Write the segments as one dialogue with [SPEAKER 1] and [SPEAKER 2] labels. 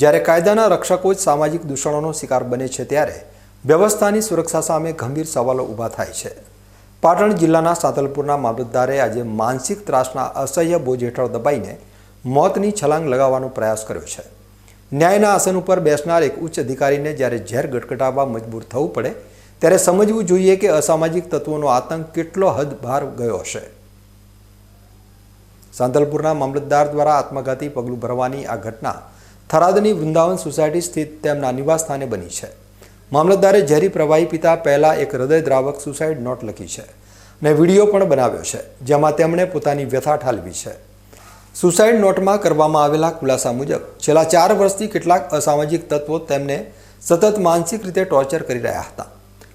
[SPEAKER 1] જ્યારે કાયદાના રક્ષકો જ સામાજિક દૂષણોનો શિકાર બને છે ત્યારે વ્યવસ્થાની સુરક્ષા સામે ગંભીર સવાલો ઊભા થાય છે। પાટણ જિલ્લાના સાતલપુરના મામલતદારે આજે માનસિક ત્રાસના અસહ્ય બોજ હેઠળ દબાઈને મોતની છલાંગ લગાવવાનો પ્રયાસ કર્યો છે। ન્યાયના આસન ઉપર બેસનાર એક ઉચ્ચ અધિકારીને જ્યારે ઝેર ગટગટાવવા મજબૂર થવું પડે ત્યારે સમજવું જોઈએ કે અસામાજિક તત્વોનો આતંક કેટલો હદ બહાર ગયો હશે। સાંતલપુરના મામલતદાર દ્વારા આત્મઘાતી પગલું ભરવાની આ ઘટના થરાદની વૃંદાવન સોસાયટી સ્થિત તેમના નિવાસસ્થાને બની છે। મામલતદારે ઝેરી પ્રવાહી પીતા પહેલા એક હૃદયદ્રાવક સુસાઇડ નોટ લખી છે અને વિડીયો પણ બનાવ્યો છે, જેમાં તેમણે પોતાની વ્યથા ઠાલવી છે। સુસાઇડ નોટમાં કરવામાં આવેલા ખુલાસા મુજબ છેલ્લા 4 વર્ષથી કેટલાક અસામાજિક તત્વો તેમને સતત માનસિક રીતે ટોર્ચર કરી રહ્યા હતા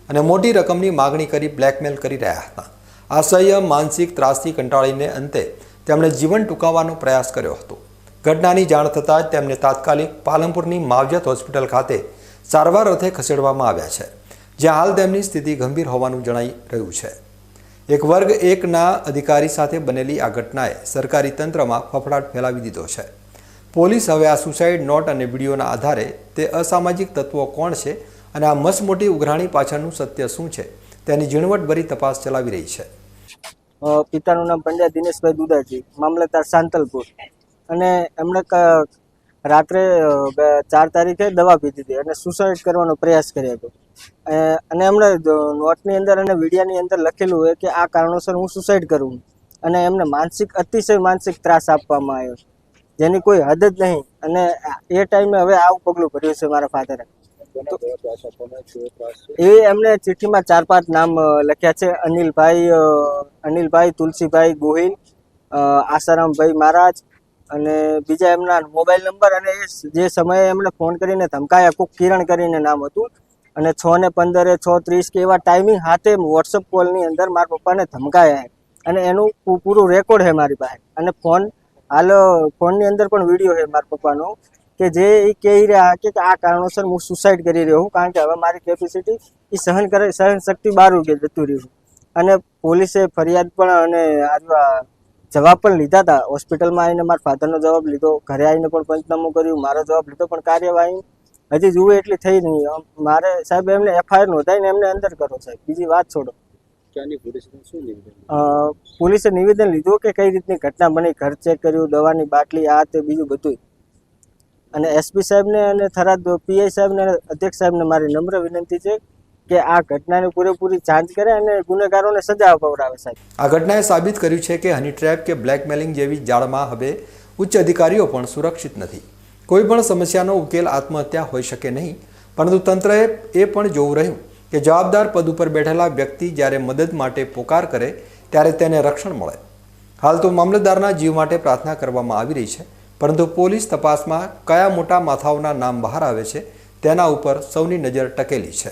[SPEAKER 1] અને મોટી રકમની માગણી કરી બ્લેકમેલ કરી રહ્યા હતા। અસહ્ય માનસિક ત્રાસથી કંટાળીને અંતે તેમણે જીવન ટૂંકાવવાનો પ્રયાસ કર્યો હતો। ઘટનાની જાણ થતાં જ તેમને તાત્કાલિક પાલનપુરની માવજત હોસ્પિટલ ખાતે સારવાર અર્થે ખસેડવામાં આવ્યા છે, જ્યાં હાલ તેમની સ્થિતિ ગંભીર હોવાનું જણાઈ રહ્યું છે। એક વર્ગ 1ના અધિકારી સાથે બનેલી આ ઘટનાએ સરકારી તંત્રમાં ફફડાટ ફેલાવી દીધો છે। પોલીસ હવે આ સુસાઇડ નોટ અને વિડીયોના આધારે તે અસામાજિક તત્વો કોણ છે અને આ મસમોટી ઉઘરાણી પાછળનું સત્ય શું છે તેની ઝીણવટભરી તપાસ ચલાવી રહી છે।
[SPEAKER 2] પિતાનું નામ પંડ્યા દિનેશભાઈ દુદાજી, મામલતદાર સાંતલપુર। અને એમણે રાત્રે 4 તારીખે દવા પીધી હતી અને સુસાઇડ કરવાનો પ્રયાસ કર્યો હતો અને એમણે નોટની અંદર અને વિડીયાની અંદર લખેલું હોય કે આ કારણોસર હું સુસાઇડ કરું અને એમને અતિશય માનસિક ત્રાસ આપવામાં આવ્યો, જેની કોઈ હદ જ નહીં। અને એ ટાઈમે હવે આવું પગલું ભર્યું છે મારા ફાધરે। એ એમને ચિઠ્ઠીમાં 4-5 નામ લખ્યા છે, અનિલભાઈ તુલસીભાઈ ગોહિલ, આસારામભાઈ મહારાજ અને બીજા એમના મોબાઈલ નંબર અને જે સમયે એમણે ફોન કરીને ધમકાયા, કોક કિરણ કરીને નામ હતું, અને 6 ને 15 6:30 કે એવા ટાઈમિંગ હાથે વોટ્સઅપ કોલની અંદર મારા પપ્પાને ધમકાયા અને એનું પૂરું રેકોર્ડ છે મારી પાસે। અને ફોનની અંદર પણ વિડીયો છે મારા પપ્પાનો કે જે એ કહી રહ્યા કે આ કારણોસર હું સુસાઇડ કરી રહ્યો છું, કારણ કે હવે મારી કેપેસિટી એ સહન શક્તિ બહાર જતું રહ્યું। અને પોલીસે ફરિયાદ પણ અને જવાબ પણ લીધા હતા। હોસ્પિટલમાં આવીને મારા ફાધરનો જવાબ લીધો, ઘરે આવીને પણ પંચનામું કર્યું, મારો જવાબ લીધો, પણ કાર્યવાહી હજી જુએ એટલી થઈ નહીં। મારે સાહેબ એમને FIR નોંધાઈને એમને અંદર કરો સાહેબ, બીજી વાત છોડો। પોલીસે નિવેદન લીધું કે કઈ રીતની ઘટના બની, ઘર ચેક કર્યું, દવાની બાટલી આ તે બીજું બધું। અને SP સાહેબને અને થરાદ PI સાહેબને અને અધ્યક્ષ સાહેબને મારી નમ્ર વિનંતી છે કે આ ઘટનાની પૂરેપૂરી જાંચ કરે અને ગુનેગારોને સજા અપાવડાવે સાહેબ।
[SPEAKER 1] આ ઘટનાએ સાબિત કર્યું છે કે હની ટ્રેપ કે બ્લેકમેલિંગ જેવી જાળમાં હવે ઉચ્ચ અધિકારીઓ પણ સુરક્ષિત નથી। કોઈ પણ સમસ્યાનો ઉકેલ આત્મહત્યા હોઈ શકે નહીં, પરંતુ તંત્રએ એ પણ જોવું રહ્યું કે જવાબદાર પદ ઉપર બેઠેલા વ્યક્તિ જ્યારે મદદ માટે પોકાર કરે ત્યારે તેને રક્ષણ મળે। હાલ તો મામલતદારના જીવ માટે પ્રાર્થના કરવામાં આવી રહી છે, પરંતુ પોલીસ તપાસમાં કયા મોટા માથાઓના નામ બહાર આવે છે તેના ઉપર સૌની નજર ટકેલી છે।